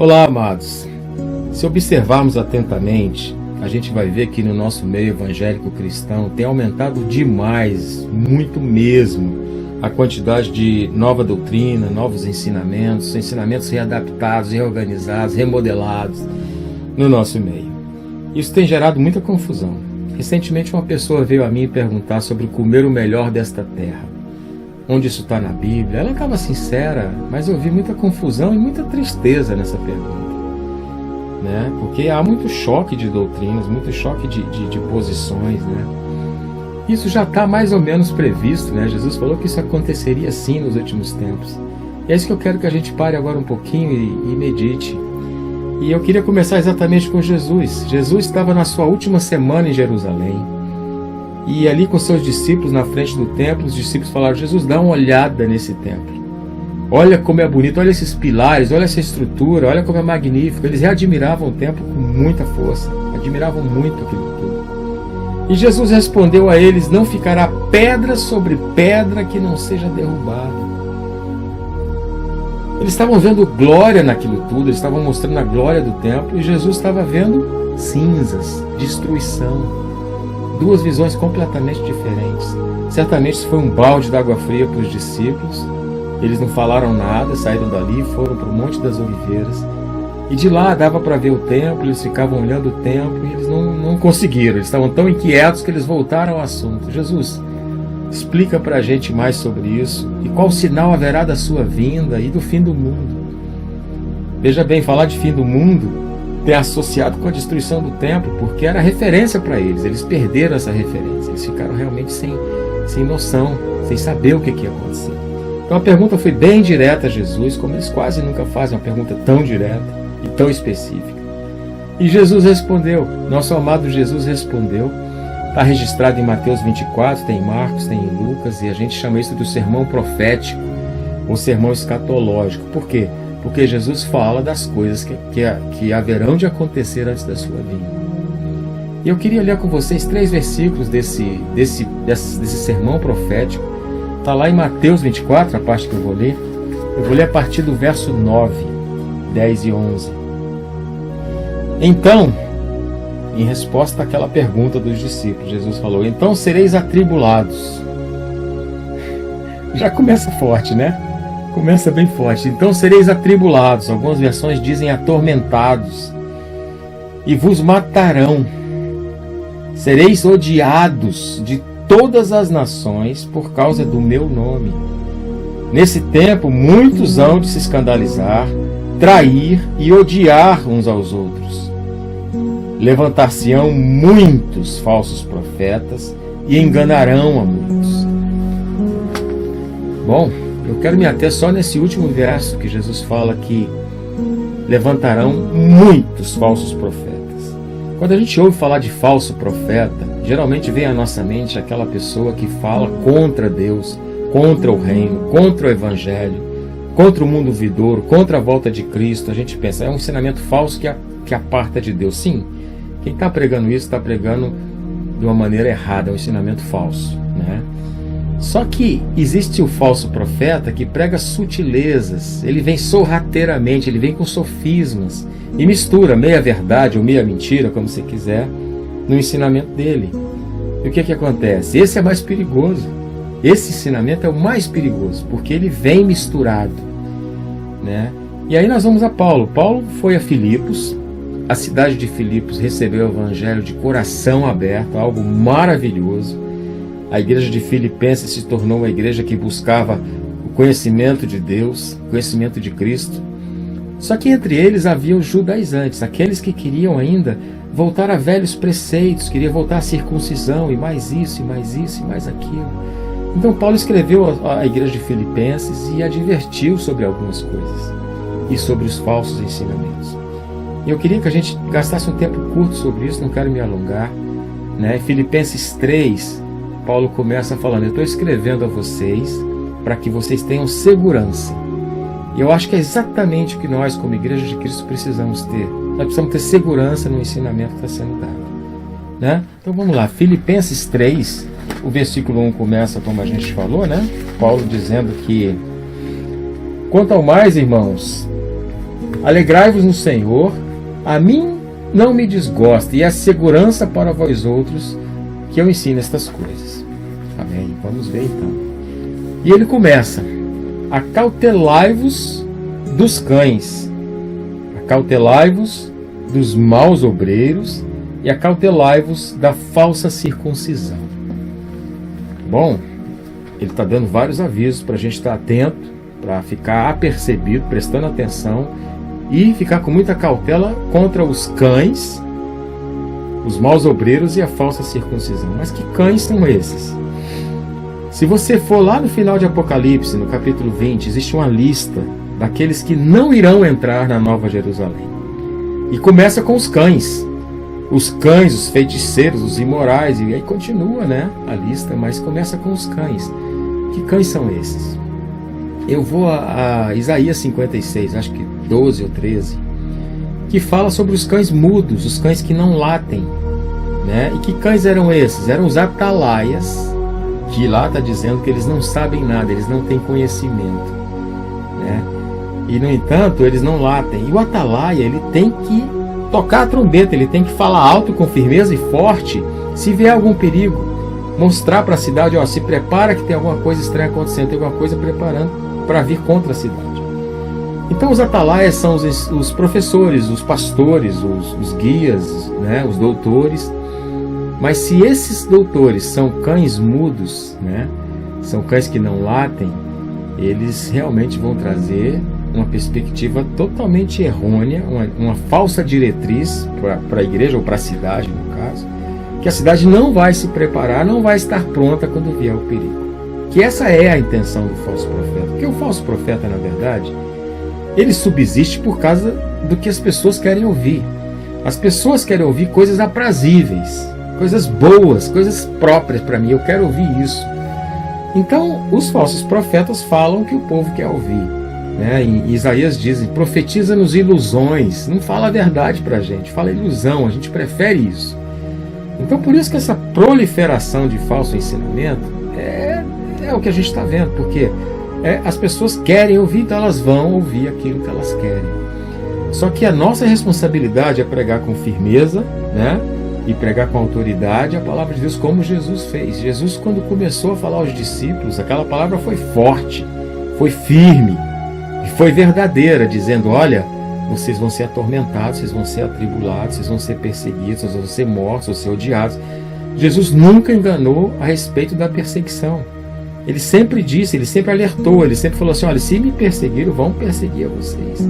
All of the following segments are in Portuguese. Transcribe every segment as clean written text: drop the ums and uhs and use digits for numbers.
Olá, amados. Se observarmos atentamente, a gente vai ver que no nosso meio evangélico cristão tem aumentado demais, muito mesmo, a quantidade de nova doutrina, novos ensinamentos readaptados, reorganizados, remodelados no nosso meio. Isso tem gerado muita confusão. Recentemente uma pessoa veio a mim perguntar sobre comer o melhor desta terra. Onde isso está na Bíblia? Ela estava sincera, mas eu vi muita confusão e muita tristeza nessa pergunta. Né? Porque há muito choque de doutrinas, muito choque de posições. Né? Isso já está mais ou menos previsto. Né? Jesus falou que isso aconteceria sim nos últimos tempos. E é isso que eu quero que a gente pare agora um pouquinho e medite. E eu queria começar exatamente com Jesus. Jesus estava na sua última semana em Jerusalém. E ali com seus discípulos na frente do templo, os discípulos falaram: Jesus, dá uma olhada nesse templo. Olha como é bonito, olha esses pilares, olha essa estrutura, olha como é magnífico. Eles admiravam o templo com muita força, admiravam muito aquilo tudo. E Jesus respondeu a eles: não ficará pedra sobre pedra que não seja derrubada. Eles estavam vendo glória naquilo tudo, eles estavam mostrando a glória do templo, e Jesus estava vendo cinzas, destruição. Duas visões completamente diferentes. Certamente isso foi um balde de água fria para os discípulos. Eles não falaram nada, saíram dali, foram para o Monte das Oliveiras. E de lá dava para ver o templo, eles ficavam olhando o templo e eles não conseguiram. Eles estavam tão inquietos que eles voltaram ao assunto. Jesus, explica para a gente mais sobre isso. E qual sinal haverá da sua vinda e do fim do mundo? Veja bem, falar de fim do mundo tem associado com a destruição do templo, porque era referência para eles. Eles perderam essa referência. Eles ficaram realmente sem noção, sem saber o que ia acontecer. Então a pergunta foi bem direta a Jesus, como eles quase nunca fazem uma pergunta tão direta e tão específica. E Jesus respondeu, nosso amado Jesus respondeu. Está registrado em Mateus 24, tem em Marcos, tem em Lucas, e a gente chama isso do sermão profético, ou sermão escatológico. Por quê? Porque Jesus fala das coisas que haverão de acontecer antes da sua vinda. E eu queria ler com vocês 3 versículos desse sermão profético. Está lá em Mateus 24, a parte que eu vou ler. Eu vou ler a partir do verso 9, 10 e 11. Então, em resposta àquela pergunta dos discípulos, Jesus falou: então sereis atribulados. Já começa forte, né? Começa bem forte. Então sereis atribulados, algumas versões dizem atormentados, e vos matarão. Sereis odiados de todas as nações por causa do meu nome. Nesse tempo muitos hão de se escandalizar, trair e odiar uns aos outros. Levantar-se-ão muitos falsos profetas e enganarão a muitos. Bom, eu quero me ater só nesse último verso que Jesus fala que levantarão muitos falsos profetas. Quando a gente ouve falar de falso profeta, geralmente vem à nossa mente aquela pessoa que fala contra Deus, contra o reino, contra o evangelho, contra o mundo vindouro, contra a volta de Cristo. A gente pensa, é um ensinamento falso que aparta de Deus. Sim, quem está pregando isso está pregando de uma maneira errada, é um ensinamento falso, né? Só que existe o falso profeta que prega sutilezas, ele vem sorrateiramente, ele vem com sofismas e mistura meia verdade ou meia mentira, como você quiser, no ensinamento dele. E o que acontece? Esse é mais perigoso. Esse ensinamento é o mais perigoso, porque ele vem misturado, né? E aí nós vamos a Paulo. Paulo foi a Filipos, a cidade de Filipos recebeu o evangelho de coração aberto, algo maravilhoso. A igreja de Filipenses se tornou uma igreja que buscava o conhecimento de Deus, o conhecimento de Cristo. Só que entre eles havia os judaizantes, aqueles que queriam ainda voltar a velhos preceitos, queriam voltar à circuncisão, e mais isso, e mais isso, e mais aquilo. Então Paulo escreveu à igreja de Filipenses e advertiu sobre algumas coisas, e sobre os falsos ensinamentos. E eu queria que a gente gastasse um tempo curto sobre isso, não quero me alongar, né? Filipenses 3, Paulo começa falando: eu estou escrevendo a vocês para que vocês tenham segurança. E eu acho que é exatamente o que nós, como Igreja de Cristo, precisamos ter. Nós precisamos ter segurança no ensinamento que está sendo dado, né? Então vamos lá, Filipenses 3, o versículo 1 começa como a gente falou, né? Paulo dizendo que: quanto ao mais, irmãos, Alegrai-vos no Senhor, a mim não me desgosta, e é segurança para vós outros que eu ensino estas coisas. Amém? Vamos ver então. E ele começa: acautelai-vos dos cães, acautelai-vos dos maus obreiros e acautelai-vos da falsa circuncisão. Bom, ele está dando vários avisos para a gente estar atento, para ficar apercebido, prestando atenção e ficar com muita cautela contra os cães, os maus obreiros e a falsa circuncisão. Mas que cães são esses? Se você for lá no final de Apocalipse, no capítulo 20, existe uma lista daqueles que não irão entrar na Nova Jerusalém. E começa com os cães. Os cães, os feiticeiros, os imorais, e aí continua, né, a lista, mas começa com os cães. Que cães são esses? Eu vou a Isaías 56, acho que 12 ou 13, que fala sobre os cães mudos, os cães que não latem, né? E que cães eram esses? Eram os atalaias, que lá está dizendo que eles não sabem nada, eles não têm conhecimento, né? E no entanto eles não latem. E o atalaia, ele tem que tocar a trombeta, ele tem que falar alto com firmeza e forte se vier algum perigo, mostrar para a cidade: ó, se prepara que tem alguma coisa estranha acontecendo, tem alguma coisa preparando para vir contra a cidade. Então os atalaias são os professores, os pastores, os guias, né, os doutores. Mas se esses doutores são cães mudos, né, são cães que não latem, eles realmente vão trazer uma perspectiva totalmente errônea, uma falsa diretriz para a igreja, ou para a cidade, no caso, que a cidade não vai se preparar, não vai estar pronta quando vier o perigo. Que essa é a intenção do falso profeta. Porque o falso profeta, na verdade, ele subsiste por causa do que as pessoas querem ouvir. As pessoas querem ouvir coisas aprazíveis, coisas boas, coisas próprias para mim. Eu quero ouvir isso. Então, os falsos profetas falam o que o povo quer ouvir, né? Em Isaías dizem: profetiza-nos ilusões. Não fala a verdade para a gente, fala ilusão. A gente prefere isso. Então, por isso que essa proliferação de falso ensinamento é o que a gente está vendo, porque as pessoas querem ouvir, então elas vão ouvir aquilo que elas querem. Só que a nossa responsabilidade é pregar com firmeza, né? E pregar com autoridade a palavra de Deus, como Jesus fez. Jesus, quando começou a falar aos discípulos, aquela palavra foi forte, foi firme e foi verdadeira, dizendo: olha, vocês vão ser atormentados, vocês vão ser atribulados, vocês vão ser perseguidos, vocês vão ser mortos, vão ser odiados. Jesus nunca enganou a respeito da perseguição. Ele sempre disse, ele sempre alertou, ele sempre falou assim: olha, se me perseguiram, vão perseguir a vocês.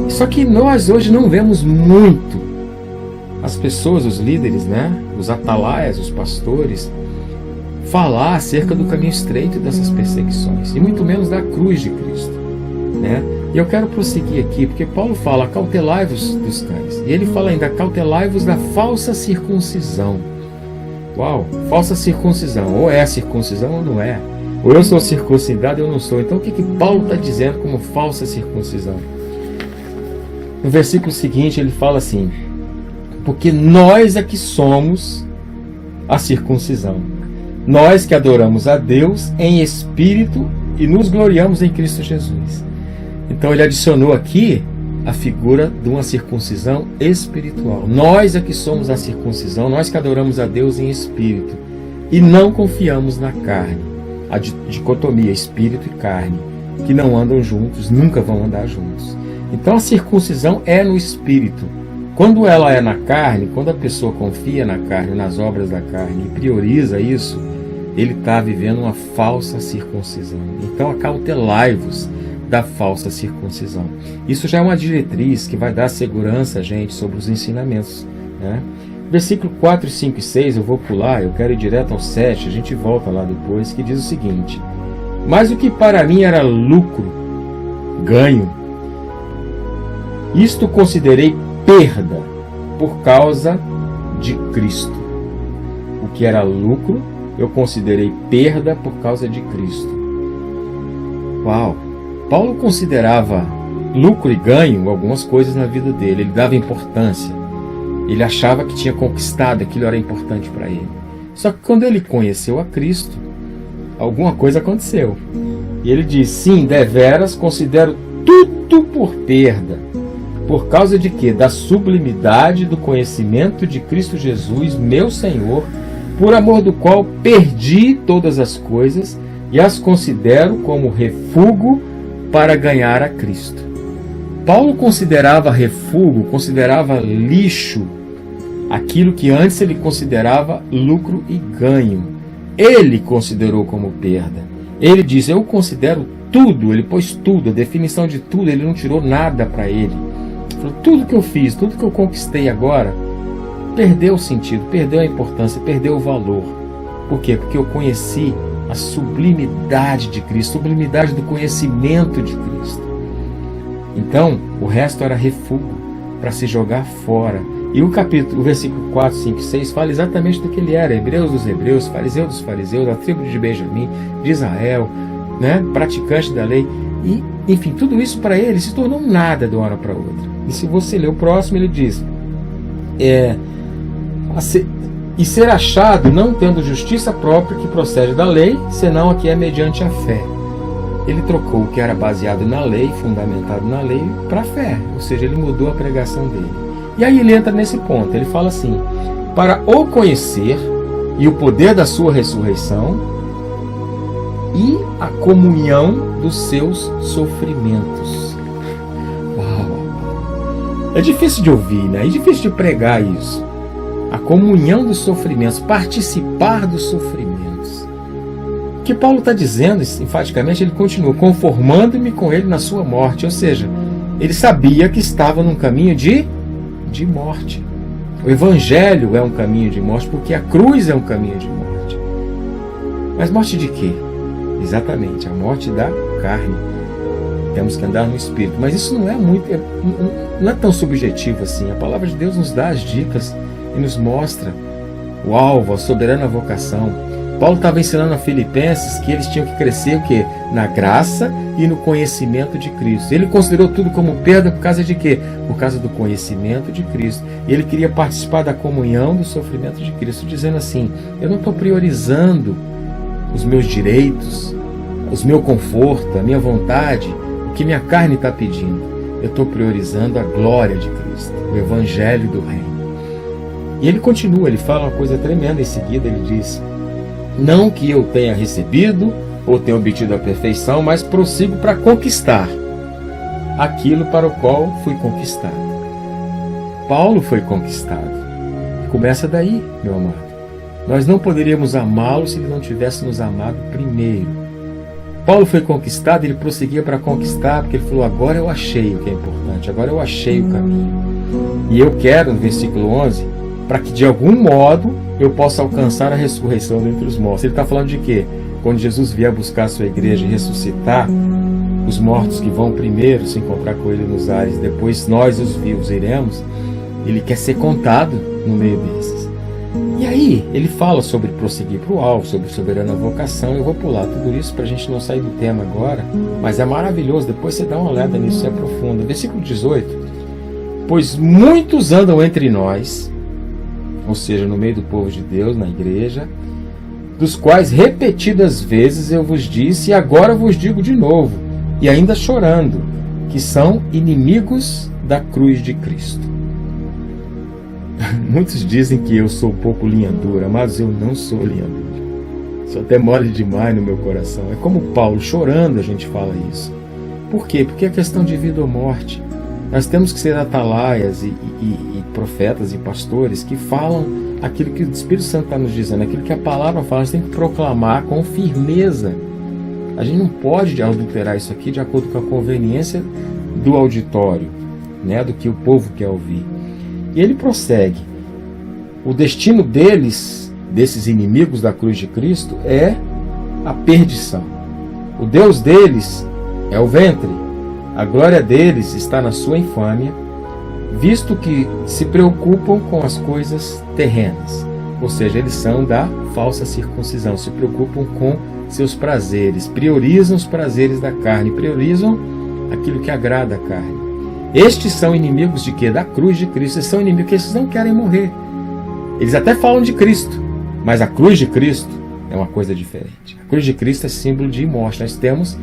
Só que nós hoje não vemos muito as pessoas, os líderes, né, os atalaias, os pastores, falar acerca do caminho estreito dessas perseguições, e muito menos da cruz de Cristo, né? E eu quero prosseguir aqui, porque Paulo fala: cautelai-vos dos cães, e ele fala ainda: cautelai-vos da falsa circuncisão. Uau, falsa circuncisão, ou é a circuncisão ou não é, ou eu sou circuncidado ou eu não sou. Então o que Paulo está dizendo como falsa circuncisão? No versículo seguinte ele fala assim: porque nós é que somos a circuncisão, nós que adoramos a Deus em espírito e nos gloriamos em Cristo Jesus. Então ele adicionou aqui a figura de uma circuncisão espiritual. Nós é que somos a circuncisão, nós que adoramos a Deus em espírito e não confiamos na carne. A dicotomia espírito e carne, que não andam juntos, nunca vão andar juntos. Então a circuncisão é no espírito. Quando ela é na carne, quando a pessoa confia na carne, nas obras da carne e prioriza isso, ele está vivendo uma falsa circuncisão. Então acautelai-vos da falsa circuncisão. Isso já é uma diretriz que vai dar segurança a gente sobre os ensinamentos, né? Versículo 4, 5 e 6 eu vou pular, eu quero ir direto ao 7, a gente volta lá depois, que diz o seguinte: mas o que para mim era lucro, ganho, isto considerei perda por causa de Cristo. O que era lucro, eu considerei perda por causa de Cristo. Uau! Paulo considerava lucro e ganho algumas coisas na vida dele, ele dava importância, ele achava que tinha conquistado, aquilo era importante para ele. Só que quando ele conheceu a Cristo, alguma coisa aconteceu. E ele diz: sim, deveras considero tudo por perda, Por causa de quê? Da sublimidade do conhecimento de Cristo Jesus, meu Senhor, por amor do qual perdi todas as coisas e as considero como refúgio para ganhar a Cristo. Paulo considerava refúgio, considerava lixo, aquilo que antes ele considerava lucro e ganho. Ele considerou como perda. Ele diz, eu considero tudo, ele pôs tudo, a definição de tudo, ele não tirou nada para ele. Ele falou, tudo que eu fiz, tudo que eu conquistei agora, perdeu o sentido, perdeu a importância, perdeu o valor. Por quê? Porque eu conheci a sublimidade de Cristo, a sublimidade do conhecimento de Cristo. Então, o resto era refúgio para se jogar fora. E o versículo 4, 5 e 6 fala exatamente do que ele era: hebreus dos hebreus, fariseu dos fariseus, da tribo de Benjamim, de Israel, né? Praticante da lei. E, enfim, tudo isso para ele se tornou nada de uma hora para outra. E se você ler o próximo, ele diz: e ser achado não tendo justiça própria que procede da lei, senão a que é mediante a fé. Ele trocou o que era baseado na lei, fundamentado na lei, para a fé. Ou seja, ele mudou a pregação dele. E aí ele entra nesse ponto. Ele fala assim: para o conhecer e o poder da sua ressurreição e a comunhão dos seus sofrimentos. Uau! É difícil de ouvir, né? É difícil de pregar isso. A comunhão dos sofrimentos, participar dos sofrimentos. O que Paulo está dizendo, enfaticamente, ele continua: conformando-me com ele na sua morte. Ou seja, ele sabia que estava num caminho de morte. O Evangelho é um caminho de morte, porque a cruz é um caminho de morte. Mas morte de quê? Exatamente, a morte da carne. Temos que andar no Espírito. Mas isso não é não é tão subjetivo assim. A palavra de Deus nos dá as dicas e nos mostra o alvo, a soberana vocação. Paulo estava ensinando a Filipenses que eles tinham que crescer o quê? Na graça e no conhecimento de Cristo. Ele considerou tudo como perda por causa de quê? Por causa do conhecimento de Cristo. E ele queria participar da comunhão do sofrimento de Cristo, dizendo assim: eu não estou priorizando os meus direitos, o meu conforto, a minha vontade, o que minha carne está pedindo. Eu estou priorizando a glória de Cristo, o Evangelho do Reino. E ele continua, ele fala uma coisa tremenda em seguida, ele diz: não que eu tenha recebido ou tenha obtido a perfeição, mas prossigo para conquistar aquilo para o qual fui conquistado. Paulo foi conquistado. E começa daí, meu amado. Nós não poderíamos amá-lo se ele não tivesse nos amado primeiro. Paulo foi conquistado, ele prosseguia para conquistar, porque ele falou: agora eu achei o que é importante, agora eu achei o caminho. E eu quero, no versículo 11, para que de algum modo eu possa alcançar a ressurreição dentre os mortos. Ele está falando de quê? Quando Jesus vier buscar a sua igreja e ressuscitar, os mortos que vão primeiro se encontrar com ele nos ares, depois nós, os vivos, iremos. Ele quer ser contado no meio desses. E aí, ele fala sobre prosseguir para o alvo, sobre soberana vocação. Eu vou pular tudo isso para a gente não sair do tema agora, mas é maravilhoso. Depois você dá uma olhada nisso e aprofunda. Versículo 18: pois muitos andam entre nós, ou seja, no meio do povo de Deus, na igreja, dos quais repetidas vezes eu vos disse, e agora vos digo de novo, e ainda chorando, que são inimigos da cruz de Cristo. Muitos dizem que eu sou um pouco linha dura, mas eu não sou linha dura. Sou até mole demais no meu coração. É como Paulo, chorando a gente fala isso. Por quê? Porque é questão de vida ou morte. Nós temos que ser atalaias e profetas e pastores que falam aquilo que o Espírito Santo está nos dizendo, aquilo que a palavra fala. A gente tem que proclamar com firmeza. A gente não pode adulterar isso aqui de acordo com a conveniência do auditório, né, do que o povo quer ouvir. E ele prossegue: o destino deles, desses inimigos da cruz de Cristo, é a perdição. O Deus deles é o ventre. A glória deles está na sua infâmia, visto que se preocupam com as coisas terrenas. Ou seja, eles são da falsa circuncisão, se preocupam com seus prazeres, priorizam os prazeres da carne, priorizam aquilo que agrada a carne. Estes são inimigos de quê? Da cruz de Cristo. Eles são inimigos que esses não querem morrer. Eles até falam de Cristo, mas a cruz de Cristo é uma coisa diferente. A cruz de Cristo é símbolo de morte. Nós temos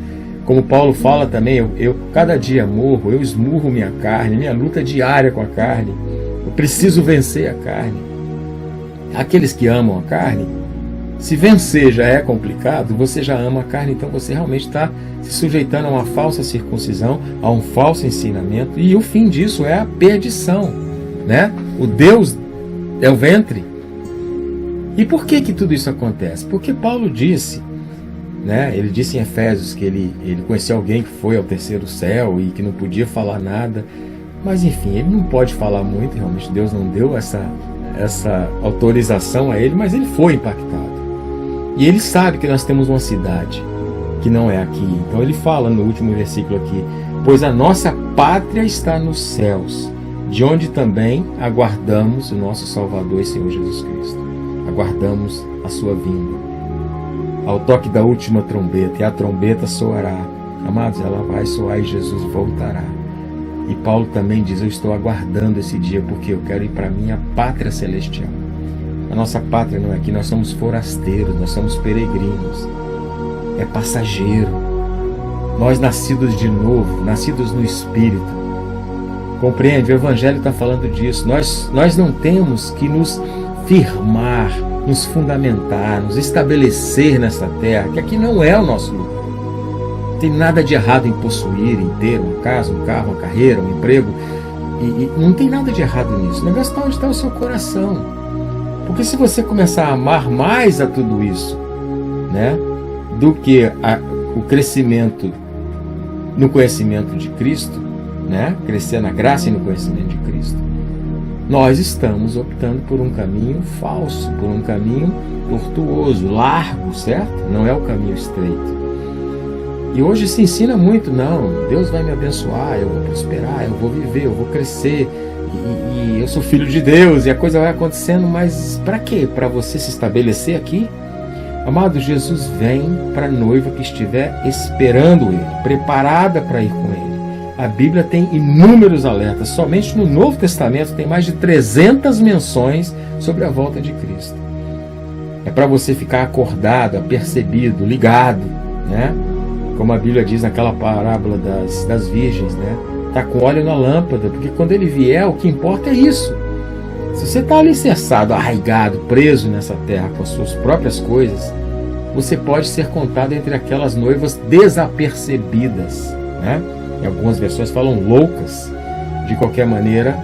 Como Paulo fala também, eu cada dia morro, eu esmurro minha carne, minha luta diária com a carne. Eu preciso vencer a carne. Aqueles que amam a carne, se vencer já é complicado, você já ama a carne, então você realmente está se sujeitando a uma falsa circuncisão, a um falso ensinamento, e o fim disso é a perdição, né? O Deus é o ventre. E por que tudo isso acontece? Porque Paulo disse, né? Ele disse em Efésios que ele conheceu alguém que foi ao terceiro céu e que não podia falar nada, mas enfim, ele não pode falar muito, realmente Deus não deu essa autorização a ele, mas ele foi impactado. E ele sabe que nós temos uma cidade que não é aqui. Então ele fala no último versículo aqui: pois a nossa pátria está nos céus, de onde também aguardamos o nosso Salvador e Senhor Jesus Cristo. Aguardamos a sua vinda. Ao toque da última trombeta, e a trombeta soará. Amados, ela vai soar e Jesus voltará. E Paulo também diz: eu estou aguardando esse dia porque eu quero ir para a minha pátria celestial. A nossa pátria não é aqui, nós somos forasteiros, nós somos peregrinos. É passageiro. Nós nascidos de novo, nascidos no Espírito. Compreende? O Evangelho está falando disso. Nós não temos que nos firmar, nos fundamentar, nos estabelecer nessa terra, que aqui não é o nosso lugar. Não tem nada de errado em possuir, em ter uma casa, um carro, uma carreira, um emprego. E não tem nada de errado nisso. O negócio está onde está o seu coração. Porque se você começar a amar mais a tudo isso, né, do que o crescimento no conhecimento de Cristo, né, crescer na graça e no conhecimento de Cristo, nós estamos optando por um caminho falso, por um caminho tortuoso, largo, certo? Não é o caminho estreito. E hoje se ensina muito, não, Deus vai me abençoar, eu vou prosperar, eu vou viver, eu vou crescer, e eu sou filho de Deus, e a coisa vai acontecendo, mas para quê? Para você se estabelecer aqui? Amado, Jesus vem para a noiva que estiver esperando Ele, preparada para ir com Ele. A Bíblia tem inúmeros alertas, somente no Novo Testamento tem mais de 300 menções sobre a volta de Cristo. É para você ficar acordado, apercebido, ligado, né? Como a Bíblia diz naquela parábola das virgens, né? Tá com óleo na lâmpada, porque quando ele vier, o que importa é isso. Se você está alicerçado, arraigado, preso nessa terra com as suas próprias coisas, você pode ser contado entre aquelas noivas desapercebidas, né? Em algumas versões falam loucas. De qualquer maneira,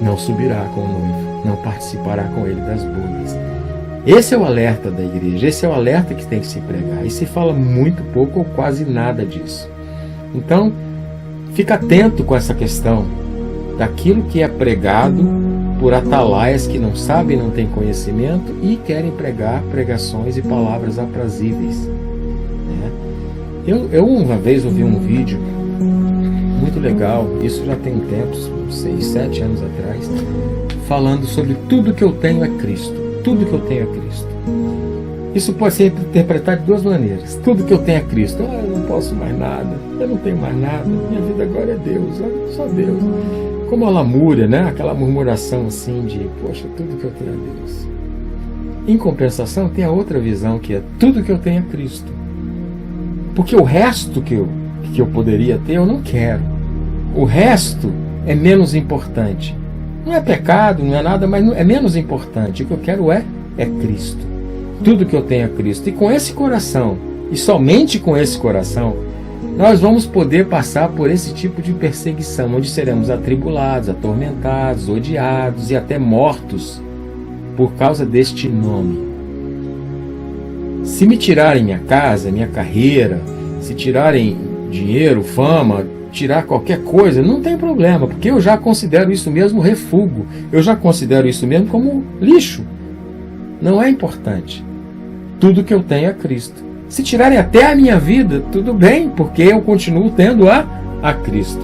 não subirá com o noivo, não participará com ele das bodas. Esse é o alerta da igreja, esse é o alerta que tem que se pregar. E se fala muito pouco ou quase nada disso. Então, fica atento com essa questão daquilo que é pregado por atalaias que não sabem, não têm conhecimento e querem pregar pregações e palavras aprazíveis. Eu uma vez ouvi um vídeo muito legal, isso já tem um tempo, 6, 7 anos atrás, falando sobre tudo que eu tenho é Cristo. Tudo que eu tenho é Cristo. Isso pode ser interpretado de duas maneiras. Tudo que eu tenho é Cristo. Eu não posso mais nada, eu não tenho mais nada, minha vida agora é Deus, só Deus. Como a lamúria, né? Aquela murmuração assim de, poxa, tudo que eu tenho é Deus. Em compensação, tem a outra visão que é tudo que eu tenho é Cristo. Porque o resto que eu poderia ter, eu não quero. O resto é menos importante. Não é pecado, não é nada, mas é menos importante. O que eu quero é Cristo. Tudo que eu tenho é Cristo. E com esse coração, e somente com esse coração, nós vamos poder passar por esse tipo de perseguição, onde seremos atribulados, atormentados, odiados e até mortos por causa deste nome. Se me tirarem minha casa, minha carreira, se tirarem dinheiro, fama, tirar qualquer coisa, não tem problema, porque eu já considero isso mesmo refúgio, eu já considero isso mesmo como lixo. Não é importante. Tudo que eu tenho é Cristo. Se tirarem até a minha vida, tudo bem, porque eu continuo tendo a Cristo.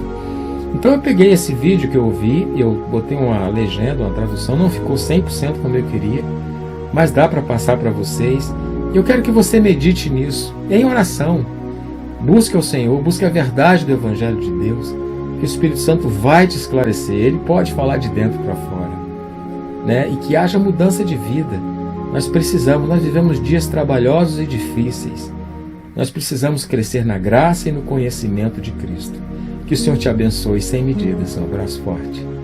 Então eu peguei esse vídeo que eu ouvi, eu botei uma legenda, uma tradução, não ficou 100% como eu queria, mas dá para passar para vocês. Eu quero que você medite nisso, em oração. Busque ao Senhor, busque a verdade do Evangelho de Deus, que o Espírito Santo vai te esclarecer, ele pode falar de dentro para fora, né? E que haja mudança de vida. Nós precisamos, nós vivemos dias trabalhosos e difíceis. Nós precisamos crescer na graça e no conhecimento de Cristo. Que o Senhor te abençoe sem medidas. Um abraço forte.